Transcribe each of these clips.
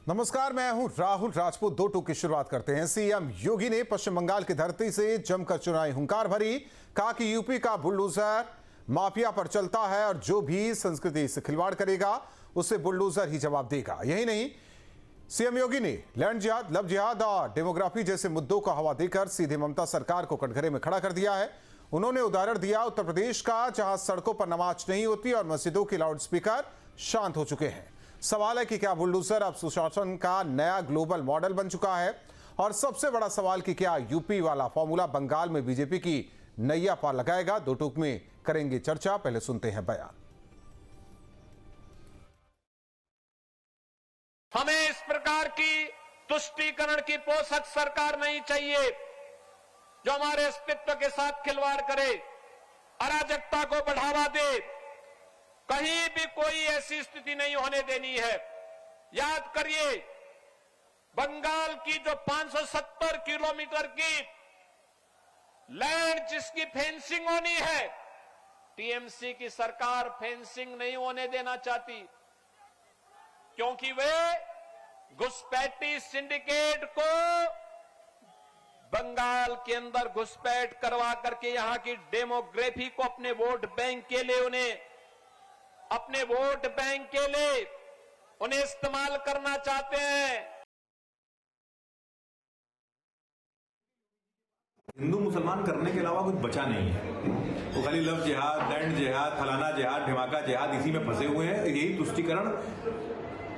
नमस्कार, मैं हूं राहुल राजपूत। दो टूक की शुरुआत करते हैं। सीएम योगी ने पश्चिम बंगाल की धरती से जमकर चुनावी हुंकार भरी। कहा कि यूपी का बुलडोजर माफिया पर चलता है और जो भी संस्कृति से खिलवाड़ करेगा उसे बुलडोजर ही जवाब देगा। यही नहीं, सीएम योगी ने लैंड जिहाद, लव जिहाद और डेमोग्राफी जैसे मुद्दों को हवा देकर सीधे ममता सरकार को कटघरे में खड़ा कर दिया है। उन्होंने उदाहरण दिया उत्तर प्रदेश का, जहां सड़कों पर नमाज नहीं होती और मस्जिदों के लाउडस्पीकर शांत हो चुके हैं। सवाल है कि क्या बुलडोजर अब सुशासन का नया ग्लोबल मॉडल बन चुका है? और सबसे बड़ा सवाल कि क्या यूपी वाला फॉर्मूला बंगाल में बीजेपी की नैया पार लगाएगा? दो टूक में करेंगे चर्चा। पहले सुनते हैं बयान। हमें इस प्रकार की तुष्टीकरण की पोषक सरकार नहीं चाहिए जो हमारे अस्तित्व के साथ खिलवाड़ करे, अराजकता को बढ़ावा दे। कहीं भी कोई ऐसी स्थिति नहीं होने देनी है। याद करिए, बंगाल की जो 570 किलोमीटर की लैंड जिसकी फेंसिंग होनी है, टीएमसी की सरकार फेंसिंग नहीं होने देना चाहती, क्योंकि वे घुसपैठी सिंडिकेट को बंगाल के अंदर घुसपैठ करवा करके यहां की डेमोग्राफी को अपने वोट बैंक के लिए उन्हें इस्तेमाल करना चाहते हैं। हिंदू मुसलमान करने के अलावा कुछ बचा नहीं है। वो खाली लव जिहाद, लैंड जिहाद, फलाना जिहाद, ढिमाका जिहाद इसी में फंसे हुए हैं। यही तुष्टीकरण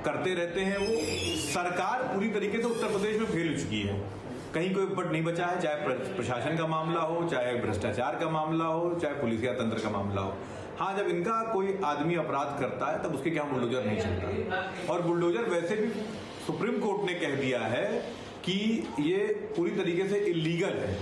करते रहते हैं। वो सरकार पूरी तरीके से उत्तर प्रदेश में फैल चुकी है। कहीं कोई पट नहीं बचा है, चाहे प्रशासन का मामला हो, चाहे भ्रष्टाचार का मामला हो, चाहे पुलिसिया तंत्र का मामला हो। हाँ, जब इनका कोई आदमी अपराध करता है तब उसके क्या बुलडोजर नहीं चलता। और बुलडोजर वैसे भी सुप्रीम कोर्ट ने कह दिया है कि ये पूरी तरीके से इलीगल है।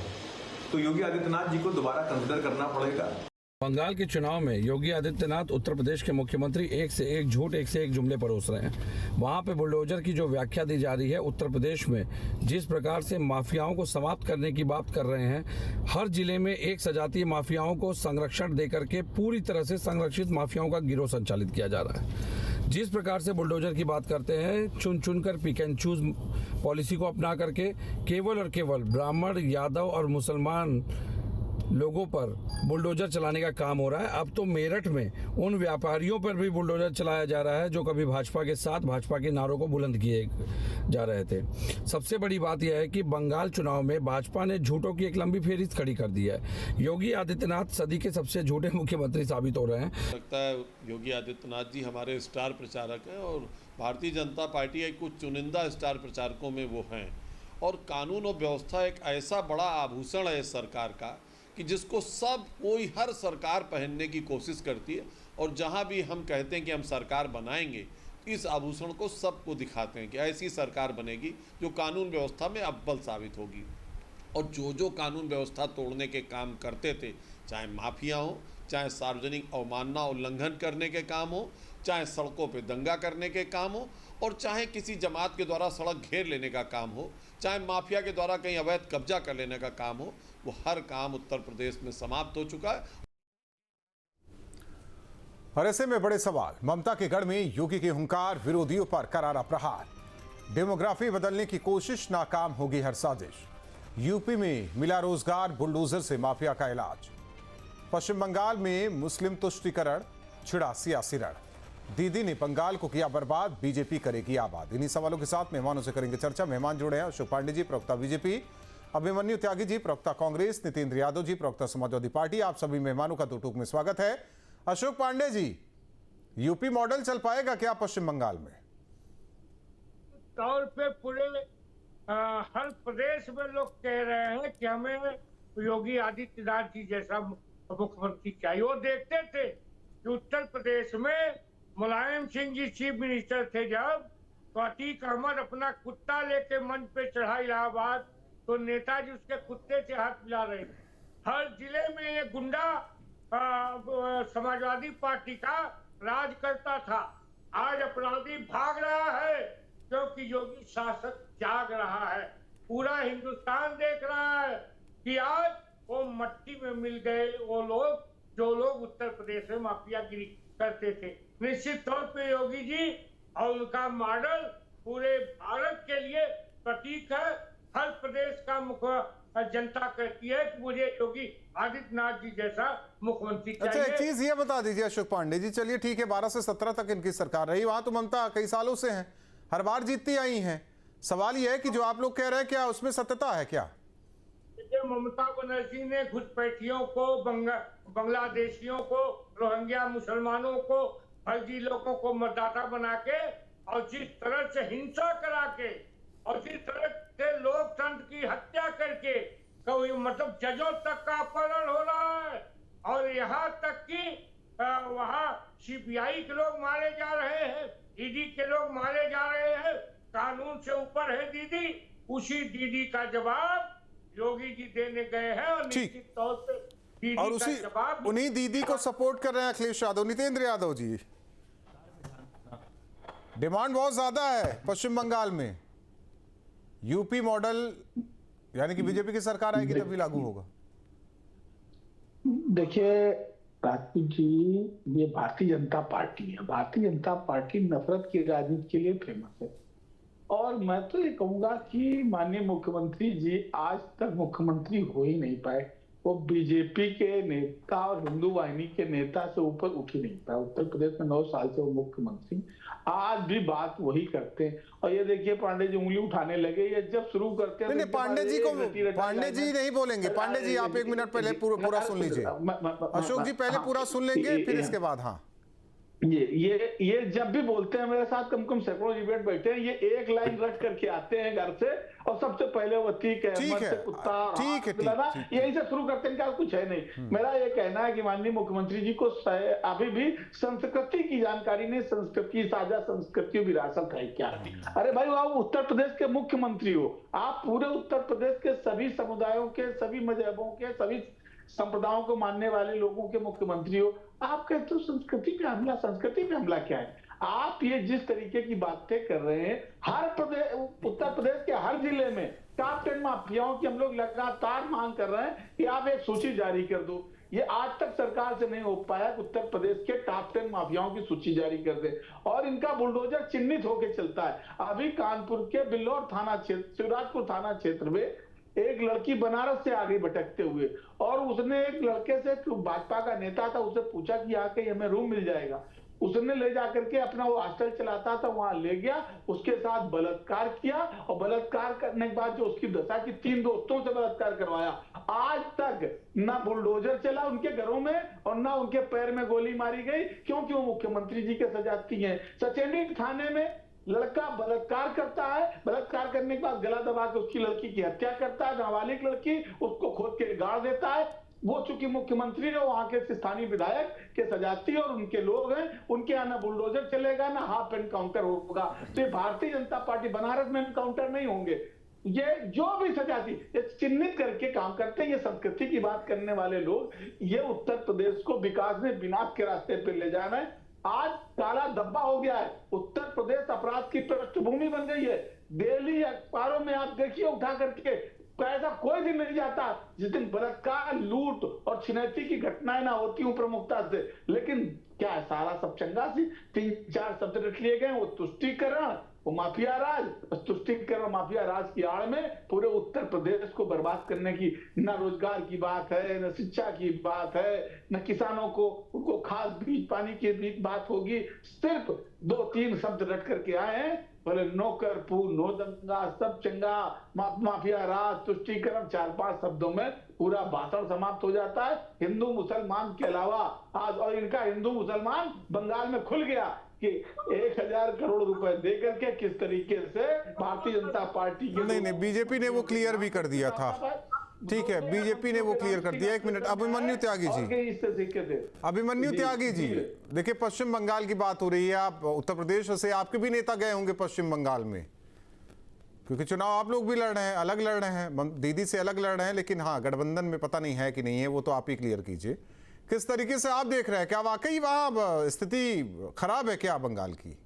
तो योगी आदित्यनाथ जी को दोबारा कंसिडर करना पड़ेगा। बंगाल के चुनाव में योगी आदित्यनाथ उत्तर प्रदेश के मुख्यमंत्री एक से एक झूठ, एक से एक जुमले परोस रहे हैं। वहां पे बुलडोजर की जो व्याख्या दी जा रही है, उत्तर प्रदेश में जिस प्रकार से माफियाओं को समाप्त करने की बात कर रहे हैं, हर जिले में एक सजातीय माफियाओं को संरक्षण देकर के पूरी तरह से संरक्षित माफियाओं का गिरोह संचालित किया जा रहा है। जिस प्रकार से बुलडोजर की बात करते हैं, चुन चुनकर पिक एंड चूज पॉलिसी को अपना करके केवल और केवल ब्राह्मण, यादव और मुसलमान लोगों पर बुलडोजर चलाने का काम हो रहा है। अब तो मेरठ में उन व्यापारियों पर भी बुलडोजर चलाया जा रहा है जो कभी भाजपा के साथ भाजपा के नारों को बुलंद किए जा रहे थे। सबसे बड़ी बात यह है कि बंगाल चुनाव में भाजपा ने झूठों की एक लंबी फेहरिस्त खड़ी कर दी है। योगी आदित्यनाथ सदी के सबसे झूठे मुख्यमंत्री साबित हो रहे हैं। लगता है योगी आदित्यनाथ जी हमारे स्टार प्रचारक हैं और भारतीय जनता पार्टी के कुछ चुनिंदा स्टार प्रचारकों में वो हैं। और कानून और व्यवस्था एक ऐसा बड़ा आभूषण है इस सरकार का कि जिसको हर सरकार पहनने की कोशिश करती है। और जहां भी हम कहते हैं कि हम सरकार बनाएंगे, इस आभूषण को सबको दिखाते हैं कि ऐसी सरकार बनेगी जो कानून व्यवस्था में अव्वल साबित होगी। और जो कानून व्यवस्था तोड़ने के काम करते थे, चाहे माफिया हो, चाहे सार्वजनिक अवमानना उल्लंघन करने के काम हो, चाहे सड़कों पे दंगा करने के काम हो, और चाहे किसी जमात के द्वारा सड़क घेर लेने का काम हो, चाहे माफिया के द्वारा कहीं अवैध कब्जा कर लेने का काम हो, वो हर काम उत्तर प्रदेश में समाप्त हो चुका है। और ऐसे में बड़े सवाल, ममता के गढ़ में योगी के हुंकार, विरोधियों पर करारा प्रहार, डेमोग्राफी बदलने की कोशिश नाकाम होगी हर साजिश, यूपी में मिला रोजगार, बुलडोजर से माफिया का इलाज, पश्चिम बंगाल में मुस्लिम तुष्टीकरण, छिड़ा सियासी रण, दीदी ने बंगाल को किया बर्बाद, बीजेपी करेगी आबाद। इन्हीं सवालों के साथ मेहमानों से करेंगे चर्चा। मेहमान जुड़े हैं अशोक पांडे जी, प्रवक्ता बीजेपी, अभिमन्यु त्यागी जी, प्रवक्ता कांग्रेस, नितेंद्र यादव जी, प्रवक्ता समाजवादी पार्टी। आप सभी मेहमानों का दो टूक में स्वागत है। अशोक पांडे जी, यूपी मॉडल चल पाएगा क्या पश्चिम बंगाल में? तौर पे पूरे हर प्रदेश में लोग कह रहे हैं कि हमें योगी आदित्यनाथ जी जैसा मुख्यमंत्री चाहिए। वो देखते थे कि उत्तर प्रदेश में मुलायम सिंह जी चीफ मिनिस्टर थे जब, तो अतीक अहमद अपना कुत्ता लेके मंच पे चढ़ा इलाहाबाद, तो नेताजी उसके कुत्ते से हाथ मिला रहे थे। हर जिले में ये गुंडा समाजवादी पार्टी का राज करता था। आज अपराधी भाग रहा है क्योंकि योगी शासक जाग रहा है। पूरा हिंदुस्तान देख रहा है कि आज वो मट्टी में मिल गए वो लोग जो लोग उत्तर प्रदेश में माफियागिरी करते थे। निश्चित तौर पे योगी जी और उनका मॉडल पूरे प्रतीक है। हर प्रदेश का मुख्य जनता कहती है कि मुझे योगी आदित्यनाथ जी जैसा मुख्यमंत्री अच्छा, चाहिए। एक चीज ये बता दीजिए अशोक पांडे जी, चलिए ठीक है 12 से 17 तक इनकी सरकार रही, वहां तो ममता कई सालों से हैं, हर बार जीतती आई हैं। सवाल यह है कि जो आप लोग कह रहे हैं क्या उसमें सत्यता है क्या? ममता बनर्जी ने घुसपैठियों को, बांग्लादेशियों को, रोहिंग्या मुसलमानों को, फर्जी लोगों को मतदाता बना के और जिस तरह से हिंसा करा के और जिस तरह से लोकतंत्र की हत्या करके मतलब जजों तक का अपहरण हो रहा है और यहाँ तक कि वहाँ सीबीआई के लोग मारे जा रहे हैं, ईडी के लोग मारे जा रहे हैं। कानून से ऊपर है दीदी। उसी दीदी का जवाब योगी जी देने गए हैं और निश्चित तौर पे दीदी और का जवाब उन्हीं दीदी को सपोर्ट कर रहे हैं अखिलेश यादव, नितेंद्र यादव जी। डिमांड बहुत ज्यादा है पश्चिम बंगाल में, यूपी मॉडल यानी कि बीजेपी की सरकार आएगी तभी लागू होगा। देखिए राजपूत जी, ये भारतीय जनता पार्टी है। भारतीय जनता पार्टी नफरत की राजनीति के लिए फेमस है और मैं तो ये कहूंगा कि माननीय मुख्यमंत्री जी आज तक मुख्यमंत्री हो ही नहीं पाए। वो बीजेपी के नेता और हिंदू वाहिनी के नेता से ऊपर उठ ही नहीं पाए। उत्तर प्रदेश में 9 साल से वो मुख्यमंत्री आज भी बात वही करते हैं। और ये देखिए पांडे जी उंगली उठाने लगे, ये जब शुरू करते हैं नहीं, पांडे जी को पांडे जी नहीं बोलेंगे। पांडे जी आप 1 मिनट पहले पूरा सुन लीजिए। अशोक जी पहले पूरा सुन लेंगे फिर इसके बाद। हाँ, ये जब भी बोलते हैं मेरे साथ कम सैकड़ों डिबेट बैठे हैं, ये एक लाइन रट करके आते हैं घर से और सबसे पहले वो ठीक है कुत्ता यही से शुरू करते हैं। क्या कुछ है नहीं। मेरा ये कहना है कि माननीय मुख्यमंत्री जी को अभी भी संस्कृति की जानकारी नहीं, संस्कृति साझा संस्कृति विरासत है क्या। अरे भाई आप उत्तर प्रदेश के मुख्यमंत्री हो, आप पूरे उत्तर प्रदेश के सभी समुदायों के, सभी मजहबों के, सभी संप्रदायों को मानने वाले लोगों के मुख्यमंत्री हो। आप कहते हो संस्कृति पे हमला। संस्कृति पे हमला क्या है? आप ये जिस तरीके की बातें कर रहे हैं, हर प्रदेश, उत्तर प्रदेश के हर जिले में टॉप 10 माफियाओं की हम लोग लगातार मांग कर रहे हैं कि आप एक सूची जारी कर दो। ये आज तक सरकार से नहीं हो पाया कि उत्तर प्रदेश के टॉप 10 माफियाओं की सूची जारी कर दे और इनका बुलडोजर चिन्हित होकर चलता है। अभी कानपुर के बिल्लौर थाना क्षेत्र, शिवराजपुर थाना क्षेत्र में एक लड़की बनारस से आ गई भटकते हुए और उसने एक लड़के से, भाजपा का नेता था, उससे पूछा कि आके हमें रूम मिल जाएगा। उसने ले जाकर के अपना वो हॉस्टल चलाता था वहां ले गया, उसके साथ बलात्कार किया और बलात्कार करने के बाद जो उसकी दशा की 3 दोस्तों से बलात्कार करवाया। आज तक ना बुलडोजर चला उनके घरों में और ना उनके पैर में गोली मारी गई, क्योंकि वो मुख्यमंत्री जी के सजाती हैं। सचेंडी थाने में लड़का बलात्कार करता है, बलात्कार करने के बाद गला दबा के उसकी लड़की की हत्या करता है, नाबालिग लड़की, उसको खोद के गाड़ देता है। वो चूंकि मुख्यमंत्री है, वहां के स्थानीय विधायक के सजाती और उनके लोग हैं, उनके यहाँ ना बुलडोजर चलेगा ना हाफ एनकाउंटर होगा। तो ये भारतीय जनता पार्टी बनारस में एनकाउंटर नहीं होंगे। ये जो भी सजाती ये चिन्हित करके काम करते हैं। ये संस्कृति की बात करने वाले लोग, ये उत्तर प्रदेश को विकास में विनाश के रास्ते पर ले जाना है। आज काला धब्बा हो गया है। उत्तर प्रदेश अपराध की पृष्ठभूमि बन गई है। दिल्ली अखबारों में आप देखिए उठा करके, ऐसा कोई दिन नहीं जाता जिस दिन बलात्कार, लूट और छिनैती की घटनाएं ना होती हूं प्रमुखता से। लेकिन क्या है, सारा सब चंगा सी 3-4 शब्द रख लिए गए। वो तुष्टीकरण, वो माफिया राज, तुष्टीकरण माफिया राज की आड़ में पूरे उत्तर प्रदेश को बर्बाद करने की न रोजगार की बात है, न शिक्षा की बात है, न किसानों को उनको खाद बीज पानी की बात होगी। सिर्फ 2-3 शब्द रट करके आए हैं, बोले नौकर पू, नो दंगा, सब चंगा, माफिया राज, तुष्टीकरण, 4-5 शब्दों में पूरा भाषण समाप्त हो जाता है। हिंदू मुसलमान के अलावा आज, और इनका हिंदू मुसलमान बंगाल में खुल गया कि 1000 करोड़ रुपए देकर के किस तरीके से भारतीय जनता पार्टी के नहीं बीजेपी ने वो क्लियर भी कर दिया था। ठीक है, बीजेपी ने वो क्लियर कर दिया। 1 मिनट, अभिमन्यु त्यागी जी, अभिमन्यु त्यागी जी, देखिए पश्चिम बंगाल की बात हो रही है। आप उत्तर प्रदेश से, आपके भी नेता गए होंगे पश्चिम बंगाल में, क्योंकि चुनाव आप लोग भी लड़ रहे हैं, अलग लड़ रहे हैं, दीदी से अलग लड़ रहे हैं, लेकिन हाँ गठबंधन में पता नहीं है कि नहीं है, वो तो आप ही क्लियर कीजिए। किस तरीके से आप देख रहे हैं? क्या वाकई वहां स्थिति खराब है क्या बंगाल की?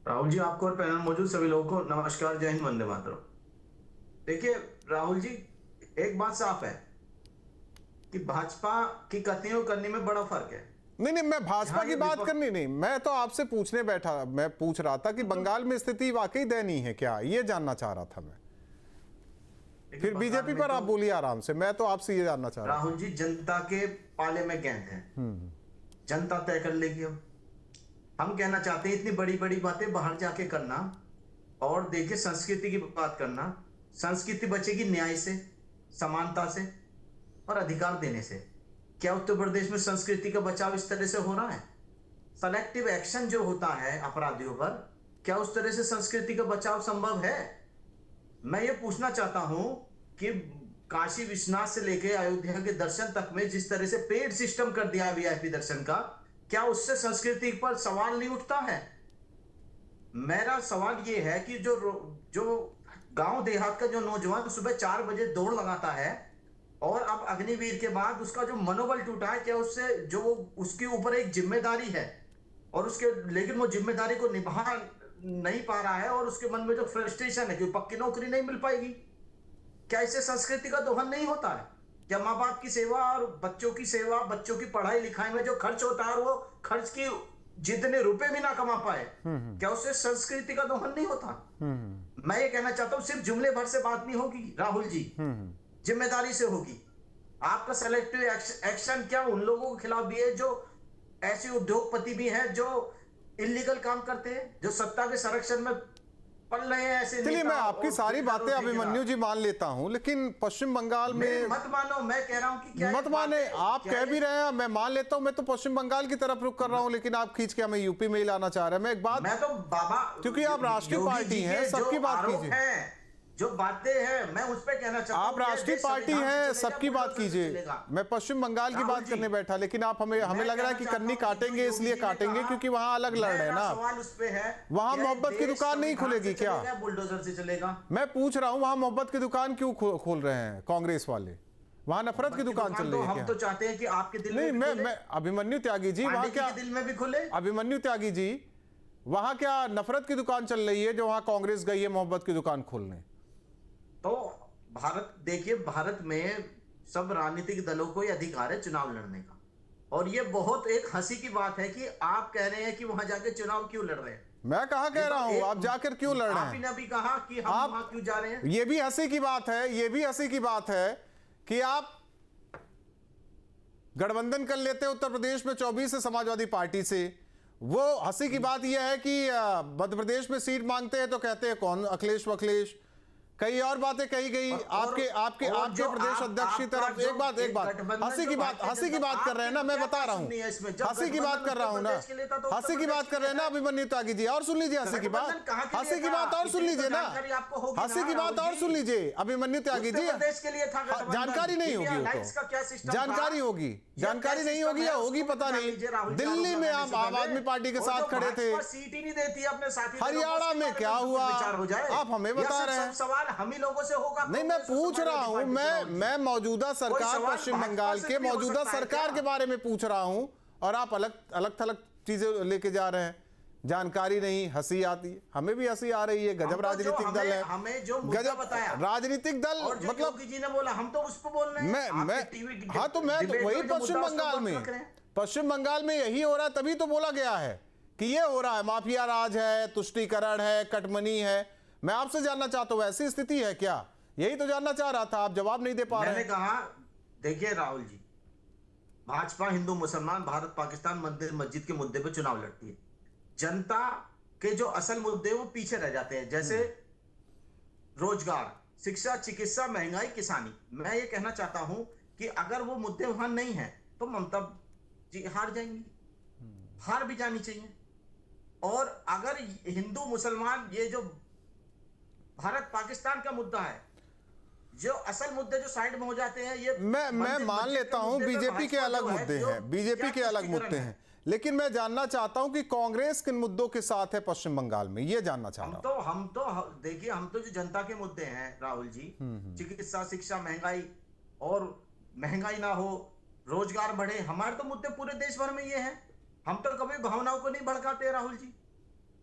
राहुल जी, आपको और पैनल मौजूद सभी लोगों को नमस्कार, जय हिंद, वंदे मातरम। देखिए राहुल जी, एक बात साफ है कि भाजपा की कथनी और करनी में बड़ा फर्क है। नहीं, मैं भाजपा की बात करनी नहीं, मैं तो आपसे पूछने बैठा, मैं पूछ रहा था कि बंगाल में स्थिति वाकई दयनीय है क्या, ये जानना चाह रहा था मैं। फिर बीजेपी पर आप बोलिए आराम से, मैं तो आपसे ये जानना चाह रहा हूं। राहुल जी, जनता के पाले में गेंद है, जनता तय कर लेगी। हम कहना चाहते हैं इतनी बड़ी बड़ी बातें बाहर जाके करना, और देखिए संस्कृति की बात करना, संस्कृति बचेगी न्याय से, समानता से और अधिकार देने से। क्या उत्तर प्रदेश में संस्कृति का बचाव इस तरह से हो रहा है? सेलेक्टिव एक्शन जो होता है अपराधियों पर, क्या उस तरह से संस्कृति का बचाव संभव है? मैं ये पूछना चाहता हूं कि काशी विश्वनाथ से लेकर अयोध्या के दर्शन तक में जिस तरह से पेड सिस्टम कर दिया वीआईपी दर्शन का, क्या उससे संस्कृति पर सवाल नहीं उठता है? मेरा सवाल ये है कि जो गांव देहात का जो नौजवान सुबह 4 बजे दौड़ लगाता है और अब अग्निवीर के बाद उसका जो मनोबल टूटा है, क्या उससे जो उसके ऊपर एक जिम्मेदारी है और उसके, लेकिन वो जिम्मेदारी को निभा नहीं पा रहा है और उसके मन में जो फ्रस्ट्रेशन है कि पक्की नौकरी नहीं मिल पाएगी, क्या इससे संस्कृति का दोहन नहीं होता है? क्या माँ बाप की सेवा और बच्चों की सेवा, बच्चों की पढ़ाई लिखाई में जो खर्च होता है और वो खर्च की जितने रुपए भी ना कमा पाए, क्या उससे संस्कृति का दोहन नहीं होता? मैं ये कहना चाहता हूं, सिर्फ जुमले भर से बात नहीं होगी राहुल जी, जिम्मेदारी से होगी। आपका सेलेक्टिव एक्शन क्या उन लोगों के खिलाफ भी है जो ऐसे उद्योगपति भी हैं जो इलीगल काम करते हैं, जो सत्ता के संरक्षण में पड़ रहे हैं? ऐसे चलिए, मैं आपकी सारी बातें अभिमन्यु जी मान लेता हूं, लेकिन पश्चिम बंगाल में मत मानो, मैं कह रहा हूं कि क्या मत माने, आप कह भी रहे हैं, मैं मान लेता हूं, मैं तो पश्चिम बंगाल की तरफ रुख कर रहा हूं, लेकिन आप खींच के हमें यूपी में ही लाना चाह रहे हैं। मैं एक बात, मैं तो बाबा, क्योंकि आप राष्ट्रीय पार्टी हैं, सबकी बात कीजिए, जो बातें हैं मैं उस पर कहना चाहता हूं। आप राष्ट्रीय पार्टी हैं, सबकी बात कीजिए। मैं पश्चिम बंगाल की बात करने बैठा, लेकिन आप हमें लग रहा है कि कन्नी काटेंगे, इसलिए काटेंगे क्योंकि वहां अलग लड़ रहे हैं ना। सवाल उस पे है, वहां मोहब्बत की दुकान नहीं खुलेगी क्या? बुलडोजर से चलेगा? मैं पूछ रहा हूं, वहां मोहब्बत की दुकान क्यों खोल रहे हैं कांग्रेस वाले? वहां नफरत की दुकान चल रही है क्या? हम तो चाहते हैं कि आपके दिल में नहीं, मैं अभिमन्यु त्यागी जी, वहां क्या दिल में भी खुले? अभिमन्यु त्यागी जी, वहां क्या नफरत की दुकान चल रही है जो वहां कांग्रेस गई है मोहब्बत की दुकान खोलने? तो भारत, देखिए भारत में सब राजनीतिक दलों को ये अधिकार है चुनाव लड़ने का, और ये बहुत एक हंसी की बात है कि आप कह रहे हैं कि वहां जाके चुनाव क्यों लड़ रहे हैं। मैं कहा कह रहा हूं, आप जाकर क्यों लड़ रहे हैं? आपने अभी कहा कि हम वहां क्यों जा रहे हैं। ये भी हंसी की बात है, ये भी हंसी की बात है कि आप गठबंधन कर लेते हैं उत्तर प्रदेश में 24 से समाजवादी पार्टी से। वो हंसी की बात यह है कि मध्य प्रदेश में सीट मांगते हैं तो कहते हैं कौन अखिलेश वखिलेश, कई और बातें कही गई आपके प्रदेश अध्यक्ष की तरफ। एक बात हंसी की बात कर रहे हैं ना, मैं बता रहा हूं, हंसी की बात कर रहा हूं ना, हंसी की बात कर रहे हैं ना अभिमन्यु त्यागी जी। और सुन लीजिए हंसी की बात और सुन लीजिए ना, हंसी की बात और सुन लीजिए अभिमन्यु त्यागी जी। जानकारी नहीं होगी, जानकारी नहीं होगी या होगी पता नहीं। दिल्ली में आप आम आदमी पार्टी के साथ खड़े थे, सीट ही नहीं देती अपने साथी। हरियाणा में क्या हुआ आप हमें बता रहे हैं? सवाल हम ही लोगों से होगा। नहीं, मैं पूछ रहा हूं, मैं मौजूदा सरकार पश्चिम बंगाल के मौजूदा सरकार के बारे में पूछ रहा हूं, और आप अलग थलग चीजें लेके जा रहे हैं। जानकारी नहीं, हंसी आती है, हमें भी हंसी आ रही है। गजब राजनीतिक दल है, हमें जो मुद्दा बताया राजनीतिक दल, मतलब जी ने बोला हम तो उस पर बोल रहे हैं। हाँ, तो मैं तो वही पश्चिम बंगाल में यही हो रहा है, तभी तो बोला गया है कि ये हो रहा है, माफिया राज है, तुष्टीकरण है, कटमनी है। मैं आपसे जानना चाहता हूं ऐसी स्थिति है क्या? यही तो जानना चाह रहा था, आप जवाब नहीं दे पा रहे हैं। मैंने कहा, देखिए राहुल जी, भाजपा हिंदू मुसलमान, भारत पाकिस्तान, मंदिर मस्जिद के मुद्दे पे चुनाव लड़ती है। जनता के जो असल मुद्दे वो पीछे रह जाते हैं, जैसे रोजगार, शिक्षा, चिकित्सा, महंगाई, किसानी। मैं ये कहना चाहता हूं कि अगर वो मुद्दे वहां नहीं है तो ममता जी हार जाएंगी, हार भी जानी चाहिए। और अगर हिंदू मुसलमान, ये जो भारत पाकिस्तान का मुद्दा है, जो असल मुद्दे जो साइड में हो जाते हैं, ये मैं मान लेता हूं बीजेपी के अलग मुद्दे हैं, बीजेपी के अलग मुद्दे हैं, लेकिन मैं जानना चाहता हूं कि कांग्रेस किन मुद्दों के साथ है पश्चिम बंगाल में, ये जानना चाह रहा हूं। हम तो देखिए, हम तो जो जनता के मुद्दे हैं राहुल जी, चिकित्सा, शिक्षा, महंगाई, और महंगाई ना हो, रोजगार बढ़े, हमारे तो मुद्दे पूरे देश भर में ये हैं। हम तो कभी भावनाओं को नहीं भड़काते राहुल जी।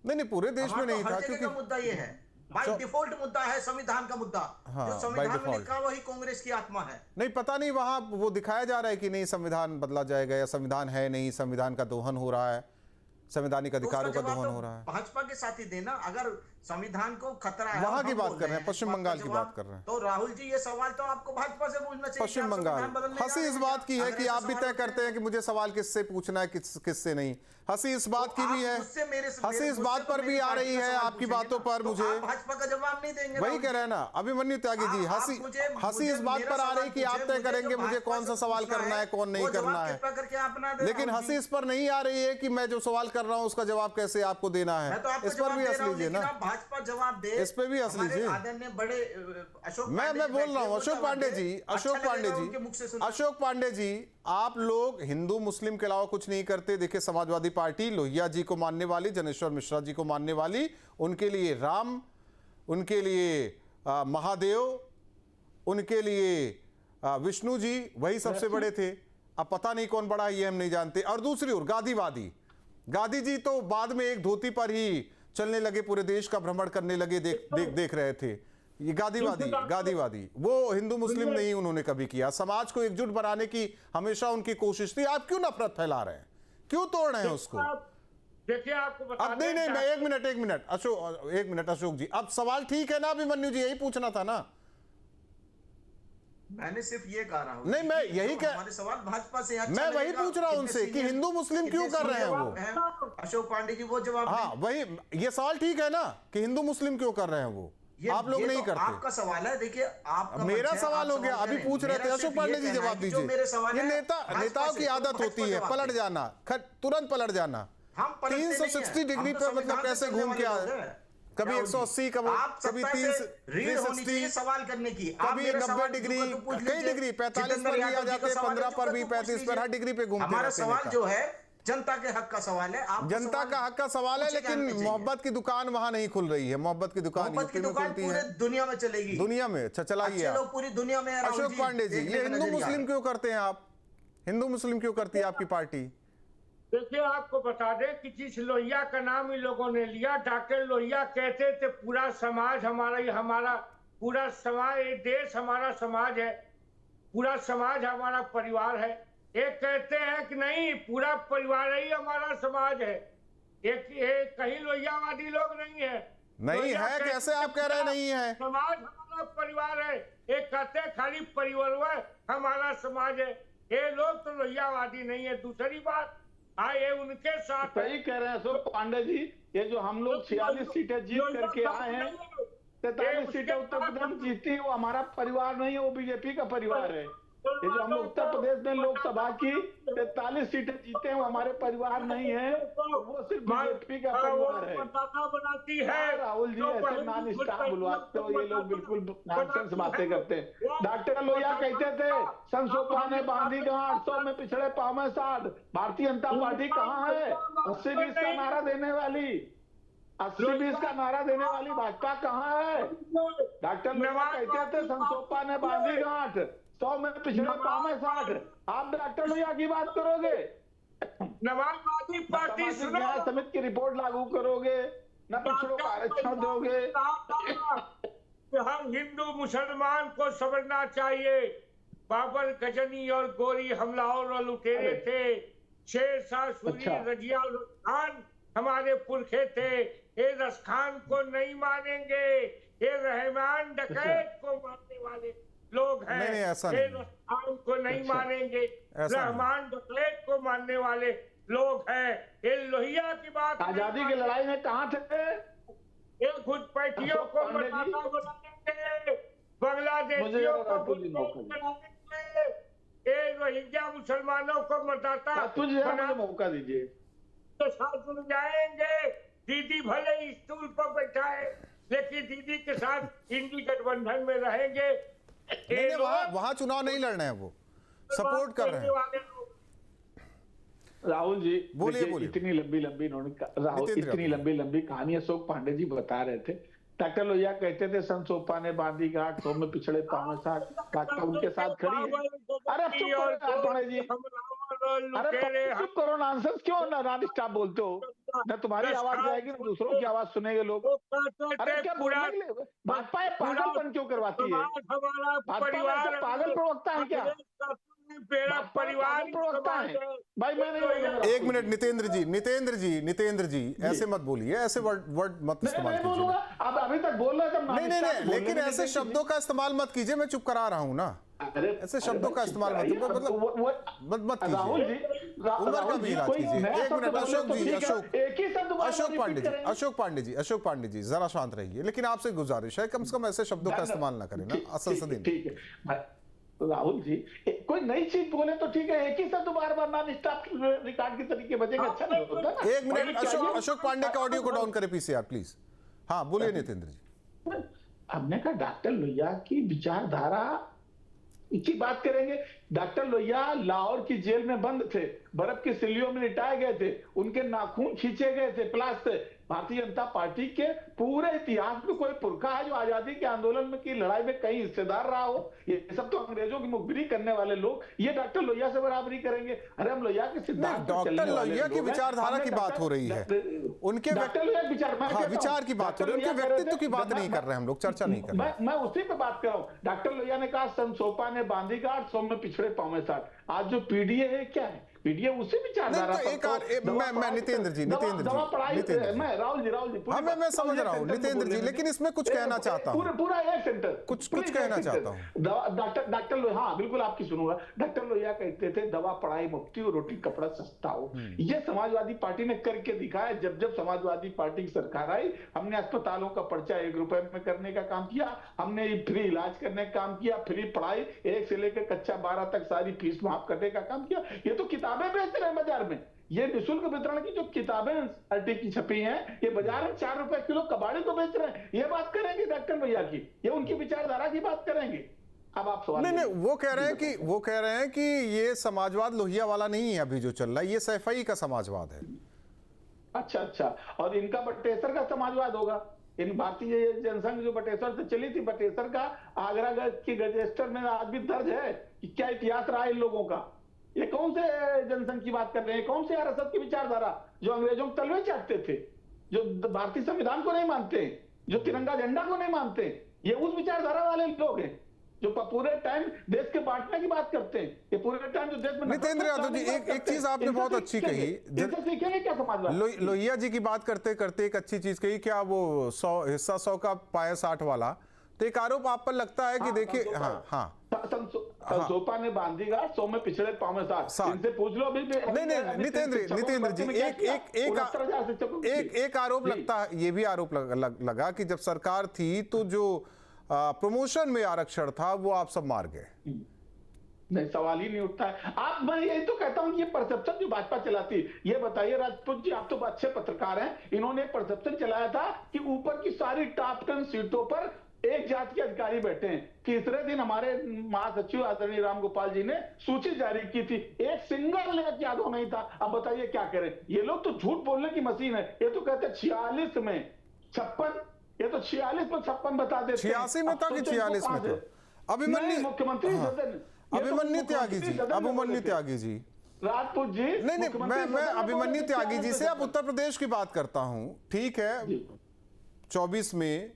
नहीं, पूरे देश में नहीं था, क्योंकि मुद्दा ये है। बाय डिफॉल्ट मुद्दा है संविधान का मुद्दा। हाँ, जो संविधान में लिखा वही कांग्रेस की आत्मा है। नहीं, पता नहीं वहां वो दिखाया जा रहा है कि नहीं संविधान बदला जाएगा या संविधान है नहीं, संविधान का दोहन हो रहा है, संवैधानिक अधिकारों का दोहन हो रहा है। भाजपा के साथ ही देना, अगर संविधान को खतरा है, वहां की बात कर रहे हैं, पश्चिम बंगाल की बात कर रहे हैं। तो राहुल जी ये सवाल तो आपको भाजपा से पूछना चाहिए। पश्चिम बंगाल हंसी इस बात की है कि आप भी तय करते हैं कि मुझे सवाल किससे पूछना है, किससे नहीं। हंसी इस बात की भी है, हंसी इस बात पर भी आ रही है आपकी बातों पर। मुझे भाजपा का जवाब नहीं देंगे, वही कह रहे हैं ना अभिमन्यु त्यागी जी। हंसी इस बात पर आ रही कि आप तय करेंगे मुझे कौन सा सवाल करना है, कौन नहीं करना है, लेकिन हंसी इस पर नहीं आ रही है कि मैं जो सवाल कर रहा हूं उसका जवाब कैसे आपको देना है। इस पर भी हंस लीजिए ना, भाजपा जवाब दे, इस पे भी हंस लीजिए। आदरणीय बड़े अशोक मैं बोल रहा हूं अशोक पांडे जी, अशोक पांडे जी, आप लोग हिंदू मुस्लिम के अलावा कुछ नहीं करते। देखिए समाजवादी पार्टी लोहिया जी को मानने वाली, जनेश्वर मिश्रा जी को मानने वाली, उनके लिए राम, उनके लिए महादेव, उनके लिए विष्णु जी वही सबसे बड़े थे। अब पता नहीं कौन बड़ा है ये हम नहीं जानते। और दूसरी ओर गांधीवादी, गांधी जी तो बाद में एक धोती पर ही चलने लगे, पूरे देश का भ्रमण करने लगे, देख रहे थे। ये गांधीवादी वो हिंदू मुस्लिम नहीं उन्होंने कभी किया। समाज को एकजुट बनाने की हमेशा उनकी कोशिश थी। आप क्यों नफरत फैला रहे हैं, क्यों तोड़ रहे हैं उसको? देखिए आपको बता अब नहीं मैं एक मिनट अशोक जी, अब सवाल ठीक है ना अभिमन्यु जी, यही पूछना था ना। मैंने सिर्फ ये कहा रहा हूं। नहीं मैं यही कह, हमारे सवाल भाजपा से मैं वही पूछ रहा हूं उनसे कि हिंदू मुस्लिम क्यों कर रहे हैं वो। अशोक पांडे जी वो जवाब, हाँ वही, ये सवाल ठीक है ना कि हिंदू मुस्लिम क्यों कर रहे हैं वो, आप लोग नहीं करते। आपका सवाल है, देखिए आपका मेरा सवाल हो गया, अभी पूछ रहे थे। अशोक पांडे जी जवाब दीजिए। ये नेताओं की आदत होती है पलट जाना, तुरंत पलट जाना। 360 डिग्री पे मतलब कैसे घूम के आए, कभी 180, कभी 360, सवाल करने की, कभी 90 डिग्री, कई डिग्री 45 पर भी आ जाते, 15 पर भी, 35 पर, हर डिग्री पे घूमते रहते हैं। हमारा सवाल जो है जनता के हक का सवाल है। आप जनता का हक का सवाल है, लेकिन मोहब्बत की दुकान वहां नहीं खुल रही है। मोहब्बत की दुकान यूपी में खुलती है, दुनिया में चलेगी, दुनिया में। अच्छा चलाइए लोग पूरी दुनिया में। अशोक पांडे जी, ये हिंदू मुस्लिम क्यों करते हैं आप, हिंदू मुस्लिम क्यों करती है आपकी पार्टी? देखिए आपको बता दें कि जिस लोहिया का नाम इन लोगों ने लिया, डॉक्टर लोहिया कहते थे पूरा समाज हमारा पूरा समाज, देश हमारा समाज है, पूरा समाज हमारा परिवार है। एक कहते हैं कि नहीं पूरा परिवार ही हमारा समाज है। एक कहीं लोहियावादी लोग नहीं है। नहीं है, कैसे आप कह रहे हैं नहीं है? समाज हमारा परिवार है। एक कहते हैं खाली परिवार हमारा समाज है। ये लोग तो लोहियावादी नहीं है। दूसरी बात, ये उनके साथ सही कह रहे हैं अशोक पांडे जी। ये जो हम लोग 46 सीटें जीत करके आए हैं, 43 सीटें उत्तर प्रदेश में जीती, वो हमारा परिवार नहीं है, वो बीजेपी का परिवार है। ये जो हम लोग उत्तर प्रदेश में लोकसभा की 43 सीटें जीते हैं, वो हमारे परिवार नहीं है, वो सिर्फ बीजेपी का परिवार है। बनाती है राहुल जी ऐसे नॉन स्टाफ बुलवाते हो, ये लोग बिल्कुल नॉनसेंस बातें करते हैं। डॉक्टर लोहिया कहते थे संसोपा ने बांधी गांठ, 100 में पिछड़े पांव में 60। भारतीय जनता पार्टी कहाँ है 80-20 का नारा देने वाली? 80-20 का नारा देने वाली भाजपा कहाँ है? डॉक्टर लोहिया कहते थे संसोपा ने बांधी गांठ, 100 में पिछड़े पांव में 60। आप डॉक्टर लोहिया की बात करोगे? नमाजवादी पार्टी समिति की रिपोर्ट लागू करोगे, न पिछड़ों का आरक्षण दोगे। हम हिंदू मुसलमान को समझना चाहिए। बाबर, गजनी और गोरी हमलावर और लुटेरे थे। शेरशाह सूरी, रजिया खान हमारे पुरखे थे। ये रस खान को नहीं मानेंगे, ये रहमान डकैत को मारने वाले लोग हैं। नहीं, ऐसा नहीं, को नहीं मानेंगे, रहमान डकैत को मानने वाले लोग हैं। ये लोहिया की बात, आजादी की लड़ाई में कहाँ थे? ये घुसपैठियों को मतदाता बनाएंगे, बांग्लादेशियों को बनाएंगे, ये रोहिंग्या मुसलमानों को मतदाता तुझे मौका दीजिए तो साथ जुड़ जाएंगे। दीदी भले स्टूल पर बैठा है, लेकिन दीदी के साथ इंडी गठबंधन में रहेंगे। नहीं, वहां चुनाव नहीं लड़ना है, वो सपोर्ट कर रहे हैं। राहुल जी बोलिए। इतनी लंबी लंबी कहानी अशोक पांडे जी बता रहे थे। डॉक्टर लोहिया कहते थे संसोपा ने बांधी गांठ, 100 में पिछड़े पांव में 60। भाजपा उनके साथ खड़ी है। अरे चुप करो जी, अरे चुप करो, नॉनसेंस क्यों नॉन स्टॉप बोलते हो? न तुम्हारी आवाज जाएगी, न दूसरों की आवाज सुनेंगे लोग। अरे क्या बोलने के लिए भाजपा ये पागलपन क्यों करवाती है? भाजपा में पागल प्रवक्ता है क्या? मेरा परिवार प्रवक्ता है भाई। मैं नहीं, एक मिनट नितेंद्र जी ऐसे मत बोलिए, ऐसे वर्ड मत इस्तेमाल कीजिए। अब अभी तक बोल रहे थे नहीं, लेकिन ऐसे शब्दों का इस्तेमाल मत कीजिए, मैं चुप करा रहा हूं ना। ऐसे शब्दों का इस्तेमाल मत कीजिए। राहुल जी, उम्र का भी इलाज कीजिए। एक मिनट अशोक पांडे जी जरा शांत रहिए, लेकिन आपसे गुजारिश है कम से कम ऐसे शब्दों का इस्तेमाल ना करें ना असंसदीय। ठीक है राहुल जी, कोई नई चीज बोले तो ठीक है, एक ही शब्द बार बार नॉन स्टॉप रिकॉर्ड के तरीके बजेगा, अच्छा नहीं होता ना। एक मिनट अशोक पांडे का ऑडियो को डाउन करें पीसीआर प्लीज। हाँ बोलिए नितेंद्र जी। हमने कहा डॉक्टर लोहिया की विचारधारा की बात करेंगे। डॉक्टर लोहिया लाहौर की जेल में बंद थे, बर्फ की सिल्लियों में लिटाए गए थे, उनके नाखून खींचे गए थे प्लास से। भारतीय जनता पार्टी के पूरे इतिहास में कोई पुरखा है जो आजादी के आंदोलन में की लड़ाई में कहीं हिस्सेदार रहा हो? ये सब तो अंग्रेजों की मुखबिरी करने वाले लोग, ये डॉक्टर लोहिया से बराबरी करेंगे? अरे हम लोहिया के सिद्धांत, डॉक्टर लोहिया की विचारधारा की बात हो रही है, उनके विचार की बात हो रही है, उनके व्यक्तित्व की बात नहीं कर रहे हम लोग, चर्चा नहीं कर रहे। मैं उसी पे बात कर रहा हूँ। डॉक्टर लोहिया ने कहा संसोपा ने बांधी गांठ, सौ में पिछड़े पांव में साठ। आज जो पीडीए है क्या है? पीडीए उसी विचारधारा मैं नितेंद्र जी मैं राहुल जी हाँ मैं समझ रहा हूँ नितेंद्र जी, लेकिन इसमें कुछ कहना चाहता हूँ, पूरा एक सेंटर कुछ कहना चाहता हूँ। डॉक्टर लोहिया, हाँ बिल्कुल आपकी सुनूंगा। डॉक्टर लोहिया कहते थे दवा पढ़ाई मुफ्ती और रोटी कपड़ा सस्ता हो। ये समाजवादी पार्टी ने करके दिखाया। जब समाजवादी पार्टी की सरकार आई, हमने अस्पतालों का पर्चा 1 रुपए में करने का काम किया, हमने फ्री इलाज करने का काम किया, फ्री पढ़ाई 1 से लेकर कक्षा 12 तक सारी फीस माफ करने का काम किया। ये तो किताबें बेच रहे हैं बाजार में, ये निःशुल्क वितरण की जो किताबें आरटी की छपी हैं, ये बाजार में 4 रुपए किलो कबाड़ी को बेच रहे हैं। ये बात करेंगे डॉक्टर लोहिया की, ये उनकी विचारधारा की बात करेंगे। अब आप सवाल नहीं वो कह रहे हैं कि ये समाजवाद लोहिया वाला नहीं है अभी जो चल रहा है, ये सैफई का समाजवाद है। अच्छा, और इनका बटेसर का समाजवाद होगा। इन भारतीय जनसंघ जो बटेसर से चली थी, बटेसर का आगरा की गजेस्टर में आज भी दर्ज है कि क्या इतिहास रहा इन लोगों का। ये कौन से जनसंघ की बात कर रहे हैं? कौन से आरएसएस की विचारधारा जो अंग्रेजों के तलवे चाटते थे, जो भारतीय संविधान को नहीं मानते, जो तिरंगा झंडा को नहीं मानते, ये उस विचारधारा वाले लोग हैं जो पूरे टाइम देश के बांटने की बात करते हैं। ये पूरे टाइम जो देश में नितेंद्र यादव जी एक चीज आपने बहुत अच्छी कही, सीखेंगे क्या समाजवाद? लोहिया जी की बात करते करते एक अच्छी चीज कही, क्या वो 100 हिस्सा 100 का पाया 60 वाला, तो एक आरोप आप पर लगता है कि देखिए संसोपा ने बांधी गांठ, 100 में पिछड़े पांव में साठ। इनसे पूछ लो अभी। नहीं नितेंद्र जी एक आरोप लगता है, ये भी आरोप लगा कि जब सरकार थी तो जो प्रमोशन में आरक्षण था वो आप सब मार गए। नहीं, सवाल ही नहीं उठता है। मैं यही तो कहता हूं कि ये परसेप्शन जो भाजपा चलाती, ये बताइए राजपूत जी, आप तो अच्छे पत्रकार हैं, इन्होंने परसेप्शन चलाया था कि ऊपर की सारी टॉप 10 सीटों पर एक जात के अधिकारी बैठे हैं। तीसरे दिन हमारे महासचिव आदरणीय रामगोपाल जी ने सूची जारी की थी, एक सिंगल नेक यादव नहीं था। अब बताइए क्या करें? ये लोग तो झूठ बोलने की मशीन है। ये तो कहते 46 में 56, ये तो 46 में 56 बता देते। 86 में था कि 46 में था? अभिमन्यु मुख्यमंत्री अभिमन्यु त्यागी जी राजपूत जी नहीं मैं अभिमन्यु त्यागी जी से अब उत्तर प्रदेश की बात करता हूं। ठीक है 24 में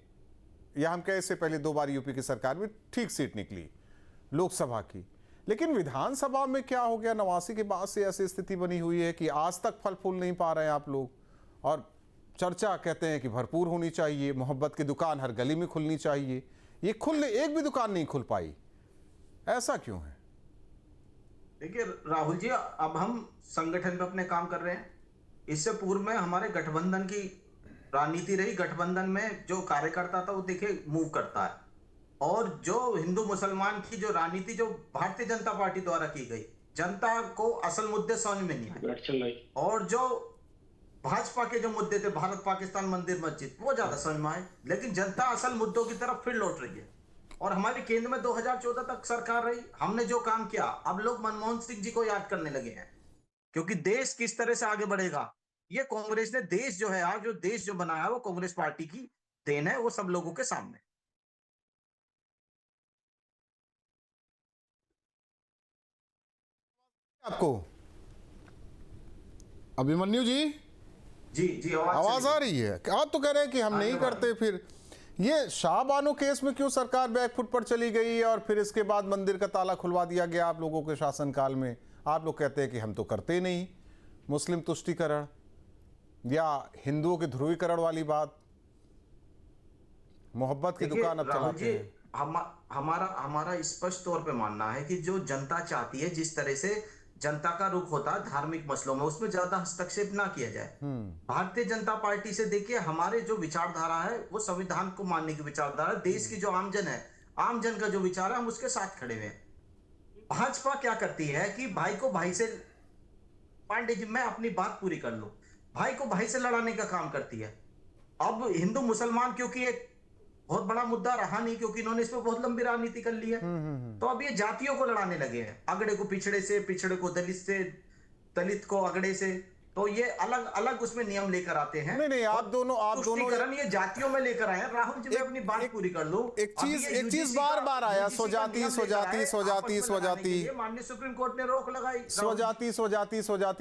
या हम कहे इससे पहले 2 बार यूपी की सरकार में ठीक सीट निकली लोकसभा की, लेकिन विधानसभा में क्या हो गया? 89 के बाद से ऐसी स्थिति बनी हुई है कि आज तक फल फूल नहीं पा रहे हैं आप लोग, और चर्चा कहते हैं कि भरपूर होनी चाहिए, मोहब्बत की दुकान हर गली में खुलनी चाहिए, ये एक भी दुकान नहीं खुल पाई, ऐसा क्यों है? देखिए राहुल जी, अब हम संगठन पे अपने काम कर रहे हैं। इससे पूर्व में हमारे गठबंधन की राजनीति रही। गठबंधन में जो कार्यकर्ता था वो देखिए मूव करता है, और जो हिंदू मुसलमान की जो राजनीति जो भारतीय जनता पार्टी द्वारा की गई, जनता को असल मुद्दे समझ में नहीं आए, और जो भाजपा के जो मुद्दे थे, भारत पाकिस्तान मंदिर मस्जिद, वो ज्यादा समझ में आए। लेकिन जनता असल मुद्दों की तरफ फिर लौट रही है, और हमारी केंद्र में 2014 तक सरकार रही, हमने जो काम किया, अब लोग मनमोहन सिंह जी को याद करने लगे हैं, क्योंकि देश किस तरह से आगे बढ़ेगा, ये कांग्रेस ने देश जो है, आज जो देश जो बनाया वो कांग्रेस पार्टी की देन है, वो सब लोगों के सामने। आपको अभिमन्यु जी जी आवाज आ रही है। आप तो कह रहे हैं कि हम नहीं करते, फिर ये शाहबानो केस में क्यों सरकार बैकफुट पर चली गई और फिर इसके बाद मंदिर का ताला खुलवा दिया गया आप लोगों के शासनकाल में? आप लोग कहते हैं कि हम तो करते नहीं। मुस्लिम तुष्टीकरण या हिंदुओं के ध्रुवीकरण वाली बात, मोहब्बत की दुकान अब चलाते हैं। हमारा स्पष्ट तौर पे मानना है कि जो जनता चाहती है, जिस तरह से जनता का रुख होता है धार्मिक मसलों में, उसमें ज्यादा हस्तक्षेप ना किया जाए। भारतीय जनता पार्टी से देखिए, हमारे जो विचारधारा है वो संविधान को मानने की विचारधारा है। देश की जो आमजन है, आमजन का जो विचार है, हम उसके साथ खड़े हुए हैं। भाजपा क्या करती है कि भाई को भाई से, पांडे जी मैं अपनी बात पूरी कर लूं, भाई को भाई से लड़ाने का काम करती है। अब हिंदू मुसलमान क्योंकि एक बहुत बड़ा मुद्दा रहा नहीं, क्योंकि इन्होंने इस पर बहुत लंबी राजनीति कर ली है, तो अब ये जातियों को लड़ाने लगे हैं, अगड़े को पिछड़े से, पिछड़े को दलित से, दलित को अगड़े से। तो ये अलग अलग उसमें नियम लेकर आते हैं। नहीं आप दोनों ये जातियों में लेकर आए हैं। राहुल जी मैं अपनी बात पूरी कर लूं। एक चीज बार बार आया, स्वजाति माननीय सुप्रीम कोर्ट ने रोक लगाई, स्वजाति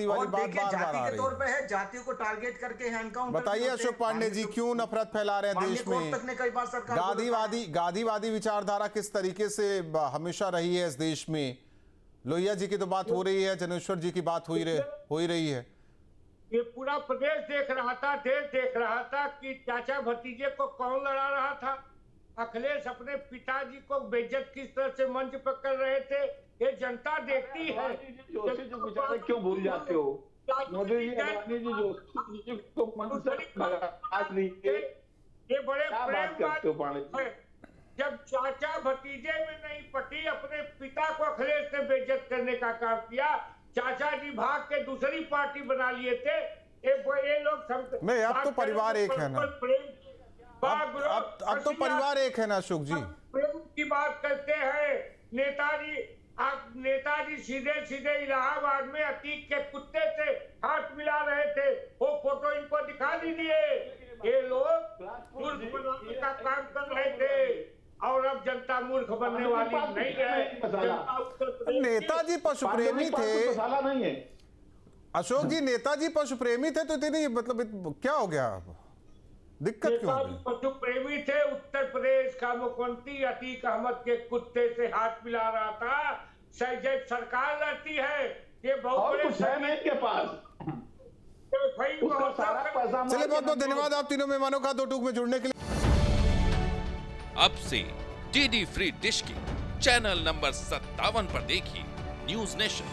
वाली बात बार बार आ रही तौर पे है, जातियों को टारगेट करके एनकाउंटर। बताइए अशोक पांडे जी, क्यों नफरत फैला रहे हैं देश में? कई बार सरकार गांधीवादी विचारधारा किस तरीके से हमेशा रही है इस देश में? लोहिया जी की तो बात हो रही है, जनेश्वर जी की बात हो ही रही है। ये पूरा प्रदेश देख रहा था, देश देख रहा था कि चाचा भतीजे को कौन लड़ा रहा था। अखिलेश अपने पिताजी को बेइज्जत किस तरह से मंच पर कर रहे थे, ये जनता देखती है। जोशी जी बेचारे क्यों भूल जाते हो? मोदी जी, अडानी जी, जोशी को मंच से भगा दिए। ये बड़े बात करते हो पांडे जी? जब चाचा भतीजे में नहीं पटी, अपने पिता को अखिलेश ने बेइज्जत करने का काम किया। चाचा जी भाग के दूसरी पार्टी बना लिए थे। ये लोग नहीं, अब तो परिवार एक है ना, अब तो परिवार एक है ना अशोक जी। प्रेम की बात करते हैं नेताजी सीधे सीधे इलाहाबाद में अतीक के कुत्ते से हाथ मिला रहे थे, वो फोटो इनको दिखा दीजिए। ये लोग मूर्ख बनाने का काम कर रहे थे और अब जनता मूर्ख बनने वाली नहीं है। नेताजी पशु प्रेमी थे, मसाला नहीं है अशोक जी। नेताजी पशु प्रेमी थे तो इतनी मतलब क्या हो गया, दिक्कत क्यों हो गई? पशु प्रेमी थे। उत्तर प्रदेश का मुख्यमंत्री अतीक अहमद के कुत्ते से हाथ मिला रहा था। जब सरकार लड़ती है, ये बहुत बड़े कुछ है नहीं के पास। चलिए, बहुत बहुत धन्यवाद आप तीनों मेहमानों का दो टूक में जुड़ने के लिए। अब से डीडी फ्री डिश की चैनल नंबर 57 पर देखिए न्यूज नेशन।